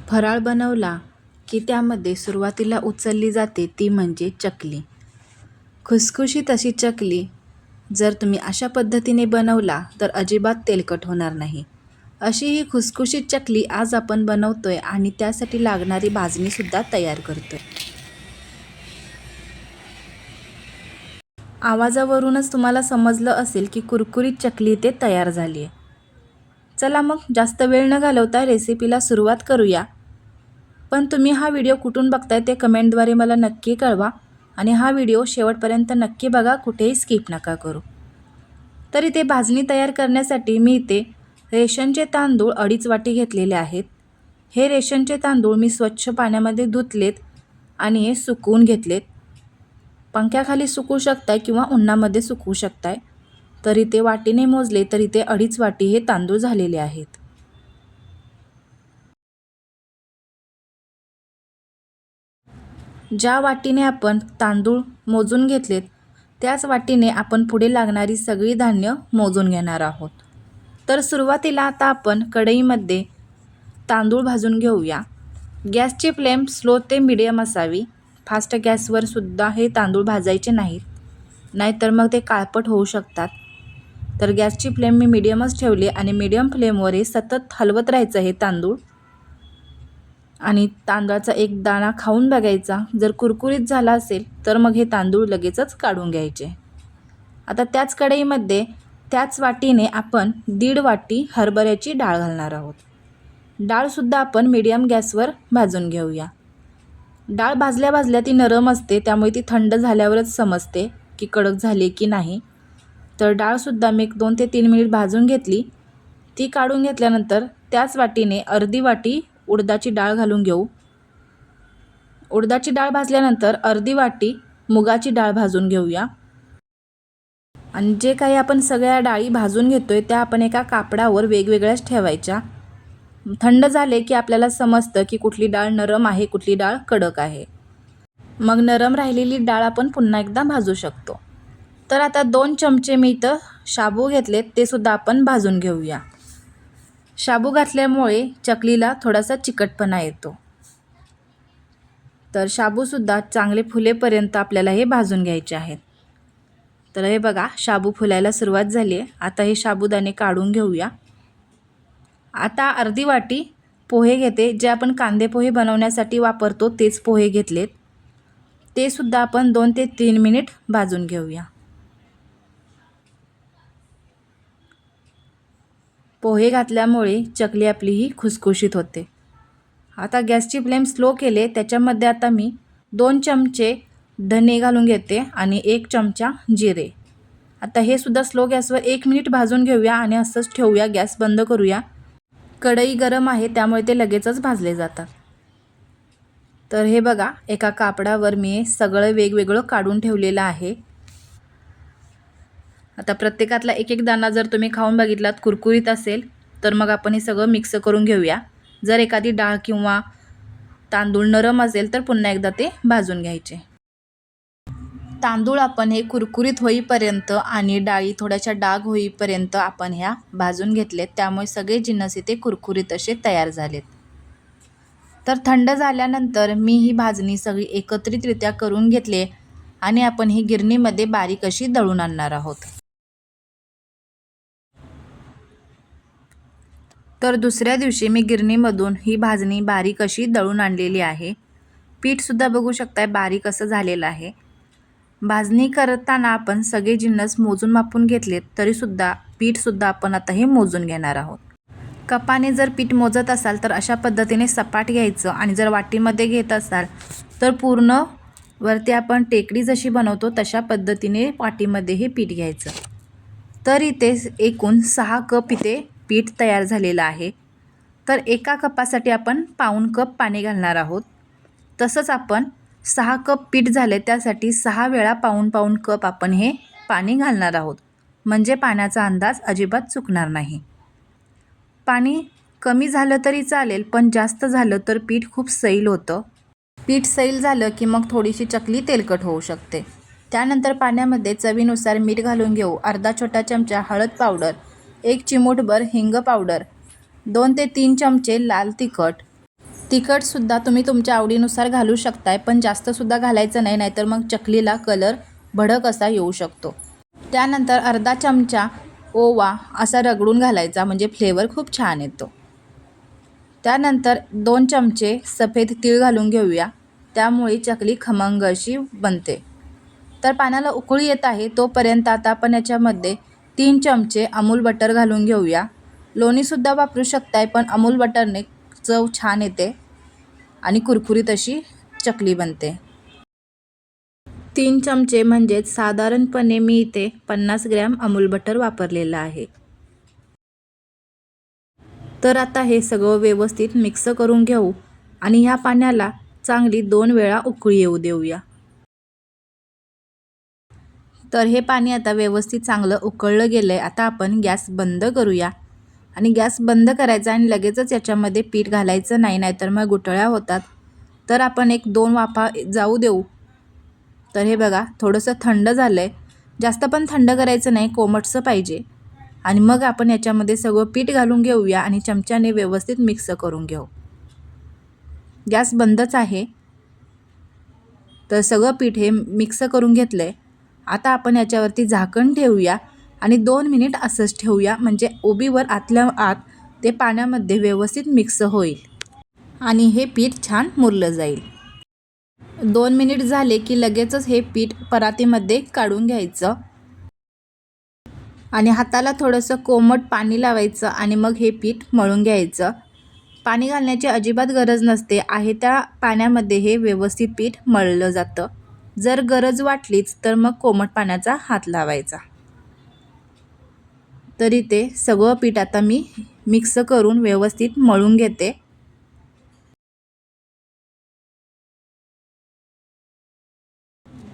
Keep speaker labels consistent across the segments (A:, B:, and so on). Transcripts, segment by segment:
A: फराळ बनवला की त्यामध्ये सुरुवातीला उचलली जाते ती म्हणजे चकली. खुसखुशीत अशी चकली जर तुम्ही अशा पद्धतीने बनवला तर अजिबात तेलकट होणार नाही. अशी ही खुसखुशीत चकली आज आपण बनवतोय आणि त्यासाठी लागणारी भाजणीसुद्धा तयार करतोय. आवाजावरूनच तुम्हाला समजलं असेल की कुरकुरीत चकली इथे तयार झाली आहे. चला मग जास्त वेळ न घालवता रेसिपीला सुरुवात करूया. पण तुम्ही हा व्हिडिओ कुठून बघताय ते कमेंटद्वारे मला नक्की कळवा आणि हा व्हिडिओ शेवटपर्यंत नक्की बघा, कुठेही स्किप नका करू. तर इथे भाजणी तयार करण्यासाठी मी इथे रेशनचे तांदूळ 2.5 वाटी घेतलेले आहेत. हे रेशनचे तांदूळ मी स्वच्छ पाण्यामध्ये धुतलेत आणि हे सुकवून घेतलेत. पंख्याखाली सुकवू शकताय किंवा उन्हामध्ये सुकवू शकताय. तर इथे वाटीने मोजले तर इथे 2.5 वाटी हे तांदूळ झालेले आहेत. ज्या वाटीने आपण तांदूळ मोजून घेतलेत त्याच वाटीने आपण पुढे लागणारी सगळी धान्य मोजून घेणार आहोत. तर सुरुवातीला आता आपण कढईमध्ये तांदूळ भाजून घेऊया. गॅसची फ्लेम स्लो ते मीडियम असावी. फास्ट गॅसवर सुद्धा हे तांदूळ भाजायचे नाहीत, नाहीतर मग ते काळपट होऊ शकतात. तर गॅसची फ्लेम मी मीडियमच ठेवली आणि मीडियम फ्लेमवर हे सतत हलवत राहायचं हे तांदूळ आणि तांदळाचा एक दाणा खाऊन बघायचा. जर कुरकुरीत झाला असेल तर मग हे तांदूळ लगेचच काढून घ्यायचे. आता त्याच कढईमध्ये त्याच वाटीने आपण 1.5 वाटी हरभऱ्याची डाळ घालणार आहोत. डाळसुद्धा आपण मीडियम गॅसवर भाजून घेऊया. डाळ भाजल्या भाजल्या ती नरम असते, त्यामुळे ती थंड झाल्यावरच समजते की कडक झाली की नाही. तर डाळसुद्धा मी 2 ते 3 मिनिट भाजून घेतली. ती काढून घेतल्यानंतर त्याच वाटीने अर्धी वाटी उडदाची डाळ घालून घेऊ. उडदाची डाळ भाजल्यानंतर अर्धी वाटी मुगाची डाळ भाजून घेऊया. आणि जे काही आपण सगळ्या डाळी भाजून घेतोय त्या आपण एका कापडावर वेगवेगळ्याच ठेवायच्या. थंड झाले की आपल्याला समजतं की कुठली डाळ नरम आहे, कुठली डाळ कडक आहे. मग नरम राहिलेली डाळ आपण पुन्हा एकदा भाजू शकतो. तर आता 2 चमचे मी इथं शाबू घेतलेत, ते सुद्धा आपण भाजून घेऊया. शाबू घातल्यामुळे चकलीला थोडासा चिकटपणा येतो. तर शाबूसुद्धा चांगले फुलेपर्यंत आपल्याला हे भाजून घ्यायचे आहेत. तर हे बघा, शाबू फुलायला सुरुवात झाली आहे. आता हे साबुदाणे काढून घेऊया. आता अर्धी वाटी पोहे घेते, जे आपण कांदे पोहे बनवण्यासाठी वापरतो तेच पोहे घेतलेत. ते सुद्धा आपण 2 ते 3 मिनिट भाजून घेऊया. पोहे घातल्यामुळे चकली आपली ही खुसखुशीत होते. आता गॅसची फ्लेम स्लो केले. त्याच्यामध्ये आता मी 2 चमचे धने घालून घेते आणि 1 चमचा जिरे. आता हे सुद्धा स्लो गॅसवर 1 मिनिट भाजून घेऊया आणि असंच ठेवूया. गॅस बंद करूया. कढई गरम आहे त्यामुळे ते लगेचच भाजले जातात. तर हे बघा, एका कापडावर मी सगळं वेगवेगळं काढून ठेवलेलं आहे. आता प्रत्येकातला एक एक दाणा जर तुम्ही खाऊन बघितलात कुरकुरीत असेल तर मग आपण हे सगळं मिक्स करून घेऊया. जर एखादी डाळ किंवा तांदूळ नरम असेल तर पुन्हा एकदा ते भाजून घ्यायचे. तांदूळ आपण हे कुरकुरीत होईपर्यंत आणि डाळी थोड्याशा डाग होईपर्यंत आपण ह्या भाजून घेतलेत, त्यामुळे सगळे जिन्नस इथे कुरकुरीत असे तयार झालेत. तर थंड झाल्यानंतर मी ही भाजणी सगळी एकत्रितरित्या करून घेतली आणि आपण ही गिरणीमध्ये बारीक अशी दळून आणणार आहोत. तर दुसऱ्या दिवशी मी गिरणीमधून ही भाजणी बारीक अशी दळून आणलेली आहे. पीठसुद्धा बघू शकताय बारीक असं झालेलं आहे. भाजणी करताना आपण सगळे जिन्नस मोजून मापून घेतलेत, तरीसुद्धा पीठसुद्धा आपण आता हे मोजून घेणार आहोत. कपाने जर पीठ मोजत असाल तर अशा पद्धतीने सपाट घ्यायचं आणि जर वाटीमध्ये घेत असाल तर पूर्ण वरती आपण टेकडी जशी बनवतो तशा पद्धतीने वाटीमध्ये हे पीठ घ्यायचं. तर इथे एकूण 6 कप इथे पीठ तयार झालेलं आहे. तर एका कपासाठी आपण पाऊण कप पाणी घालणार आहोत. तसंच आपण 6 कप पीठ झाले त्यासाठी 6 वेळा पाऊण कप आपण हे पाणी घालणार आहोत, म्हणजे पाण्याचा अंदाज अजिबात चुकणार नाही. पाणी कमी झालं तरी चालेल, पण जास्त झालं तर पीठ खूप सैल होतं. पीठ सैल झालं की मग थोडीशी चकली तेलकट होऊ शकते. त्यानंतर पाण्यामध्ये चवीनुसार मीठ घालून घेऊ. अर्धा छोटा चमचा हळद पावडर, 1 चिमूटभर हिंग पावडर, 2 ते 3 चमचे लाल तिखट, तिखटसुद्धा तुम्ही तुमच्या आवडीनुसार घालू शकताय, पण जास्तसुद्धा घालायचं नाही, नाहीतर मग चकलीला कलर भडक असा येऊ शकतो. त्यानंतर अर्धा चमचा ओवा असा रगडून घालायचा, म्हणजे फ्लेवर खूप छान येतो. त्यानंतर 2 चमचे सफेद तीळ घालून घेऊया, त्यामुळे चकली खमंग अशी बनते. तर पाण्याला उकळी येत आहे तोपर्यंत आता आपण याच्यामध्ये 3 चमचे अमूल बटर घालून घेऊया. लोणीसुद्धा वापरू शकताय, पण अमूल बटरने चव छान येते आणि कुरकुरीत अशी चकली बनते. 3 चमचे म्हणजेच साधारणपणे मी इथे 50 ग्रॅम अमूल बटर वापरलेलं आहे. तर आता हे सगळं व्यवस्थित मिक्स करून घेऊ आणि ह्या पाण्याला चांगली 2 वेळा उकळी येऊ देऊया. तर हे पाणी आता व्यवस्थित चांगलं उकळलं गेलं आहे. आता आपण गॅस बंद करूया आणि गॅस बंद करायचा आणि लगेचच याच्यामध्ये पीठ घालायचं नाही, नाहीतर मग गुठळ्या होतात. तर आपण 1-2 वाफा जाऊ देऊ. तर हे बघा थोडंसं थंड झालं आहे, जास्त पण थंड करायचं नाही, कोमटसं पाहिजे. आणि मग आपण याच्यामध्ये सगळं पीठ घालून घेऊया आणि चमच्याने व्यवस्थित मिक्स करून घेऊ. गॅस बंदच आहे. तर सगळं पीठ हे मिक्स करून घेतलं आहे. आता आपण याच्यावरती झाकण ठेवूया आणि 2 मिनिट असंच ठेवूया, म्हणजे ओबीवर आतल्या आत ते पाण्यामध्ये व्यवस्थित मिक्स होईल आणि हे पीठ छान मुरलं जाईल. 2 मिनिट झाले की लगेचच हे पीठ परातीमध्ये काढून घ्यायचं आणि हाताला थोडंसं कोमट पाणी लावायचं आणि मग हे पीठ मळून घ्यायचं. पाणी घालण्याची अजिबात गरज नसते, आहे त्या पाण्यामध्ये हे व्यवस्थित पीठ मळलं जातं. जर गरज वाटलीच तर मग कोमट पाण्याचा हात लावायचा. तरी ते सगळं पीठ आता मी मिक्स करून व्यवस्थित मळून घेते.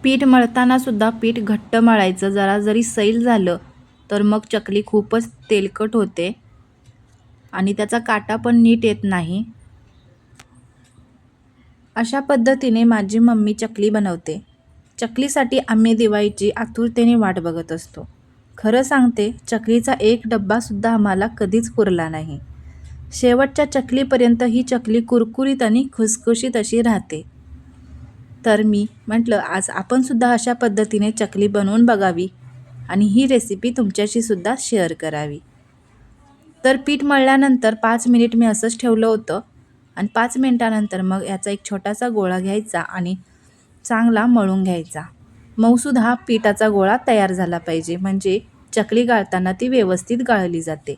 A: पीठ मळताना सुद्धा पीठ घट्ट मळायचं, जरा जरी सैल झालं तर मग चकली खूपच तेलकट होते आणि त्याचा काटा पण नीट येत नाही. अशा पद्धतीने माझी मम्मी चकली बनवते. चकलीसाठी आम्ही दिवाळीची आतुरतेने वाट बघत असतो. खरं सांगते, चकलीचा एक डब्बासुद्धा आम्हाला कधीच पुरला नाही. शेवटच्या चकलीपर्यंत ही चकली कुरकुरीत आणि खुसखुशीत अशी राहते. तर मी म्हटलं आज आपणसुद्धा अशा पद्धतीने चकली बनवून बघावी आणि ही रेसिपी तुमच्याशी सुद्धा शेअर करावी. तर पीठ मळल्यानंतर 5 मिनिट मी असंच ठेवलं होतं आणि 5 मिनिटानंतर मग याचा एक छोटासा गोळा घ्यायचा आणि चांगला मळून घ्यायचा. मऊसूद हा पिठाचा गोळा तयार झाला पाहिजे, म्हणजे चकली गाळताना ती व्यवस्थित गाळली जाते.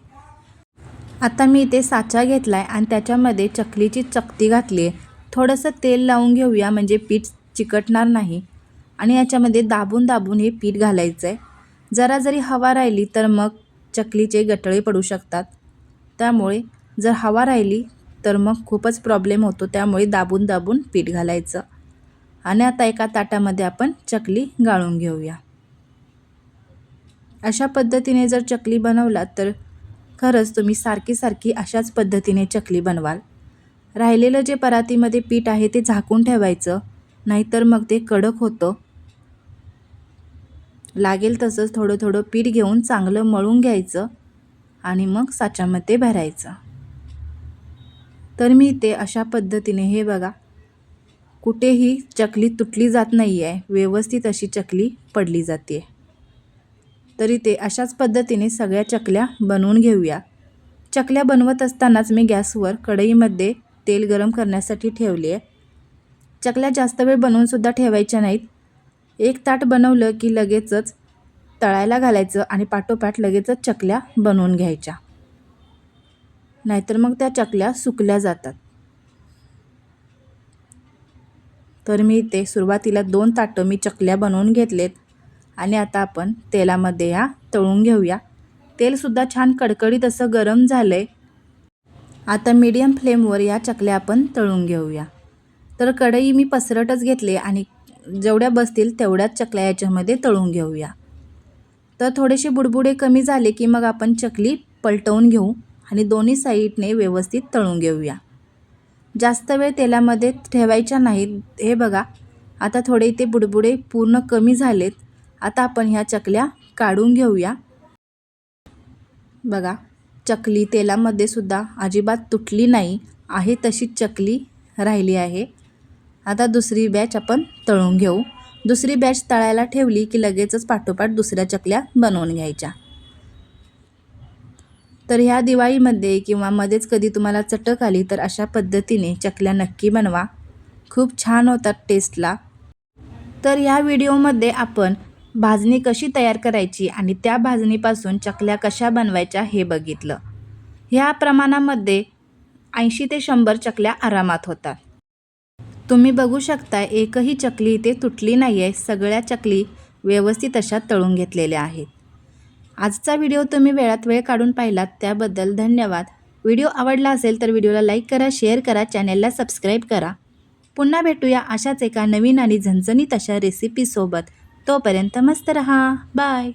A: आता मी इथे साचा घेतला आहे आणि त्याच्यामध्ये चकलीची चकती घातली आहे. थोडंसं तेल लावून घेऊया, म्हणजे पीठ चिकटणार नाही आणि याच्यामध्ये दाबून दाबून हे पीठ घालायचं आहे. जरा जरी हवा राहिली तर मग चकलीचे गठळे पडू शकतात. त्यामुळे जर हवा राहिली तर मग खूपच प्रॉब्लेम होतो, त्यामुळे दाबून दाबून पीठ घालायचं. आणि आता एका ताटामध्ये आपण चकली गाळून घेऊया. अशा पद्धतीने जर चकली बनवलात तर खरंच तुम्ही सारखी सारखी अशाच पद्धतीने चकली बनवाल. राहिलेलं जे परातीमध्ये पीठ आहे ते झाकून ठेवायचं, नाहीतर मग ते कडक होतं. लागेल तसंच थोडं थोडं पीठ घेऊन चांगलं मळून घ्यायचं आणि मग साच्यामध्ये भरायचं. तर मी ते अशा पद्धतीने हे बघा, कुठेही चकली तुटली जात नाही आहे, व्यवस्थित अशी चकली पडली जाते. तरी ते अशाच पद्धतीने सगळ्या चकल्या बनवून घेऊया. चकल्या बनवत असतानाच मी गॅसवर कढईमध्ये तेल गरम करण्यासाठी ठेवले आहे. चकल्या जास्त वेळ बनवूनसुद्धा ठेवायच्या नाहीत. एक ताट बनवलं की लगेचच तळायला घालायचं आणि पाठोपाठ लगेचच चकल्या बनवून घ्यायच्या, नाहीतर मग त्या चकल्या सुकल्या जातात. तर मी इथे सुरुवातीला 2 ताटं मी चकल्या बनवून घेतलेत आणि आता आपण तेलामध्ये ह्या तळून घेऊया. तेलसुद्धा छान कडकडीत असं गरम झालं आहे. आता मीडियम फ्लेमवर या चकल्या आपण तळून घेऊया. तर कढई मी पसरटच घेतली आणि जेवढ्या बसतील तेवढ्याच चकल्या याच्यामध्ये तळून घेऊया. तर थोडेसे बुडबुडे कमी झाले की मग आपण चकली पलटवून घेऊ आणि दोन्ही साईडने व्यवस्थित तळून घेऊया. जास्त वेळ तेलामध्ये ठेवायच्या नाहीत. हे बघा आता थोडे इथे बुडबुडे पूर्ण कमी झालेत. आता आपण ह्या चकल्या काढून घेऊया. बघा चकली तेलामध्ये सुद्धा अजिबात तुटली नाही आहे तशीच चकली राहिली आहे. आता दुसरी बॅच आपण तळून घेऊ. दुसरी बॅच तळायला ठेवली की लगेचच पाठोपाठ दुसऱ्या चकल्या बनवून घ्यायच्या. तर ह्या दिवाळीमध्ये किंवा मध्येच कधी तुम्हाला चटक आली तर अशा पद्धतीने चकल्या नक्की बनवा. खूप छान होतात टेस्टला. तर ह्या व्हिडिओमध्ये आपण भाजणी कशी तयार करायची आणि त्या भाजणीपासून चकल्या कशा बनवायच्या हे बघितलं. ह्या प्रमाणामध्ये 80 ते 100 चकल्या आरामात होतात. तुम्ही बघू शकता एकही चकली इथे तुटली नाही आहे. सगळ्या चकली व्यवस्थित अशा तळून घेतलेल्या आहेत. आजचा व्हिडिओ तुम्ही वेळात वेळ काढून पाहिलात त्याबद्दल धन्यवाद. व्हिडिओ आवडला असेल तर व्हिडिओला लाईक करा, शेअर करा, चॅनेलला सबस्क्राईब करा. पुन्हा भेटूया अशाच एका नवीन आणि झणझणीत अशा रेसिपीसोबत. तोपर्यंत मस्त रहा. बाय.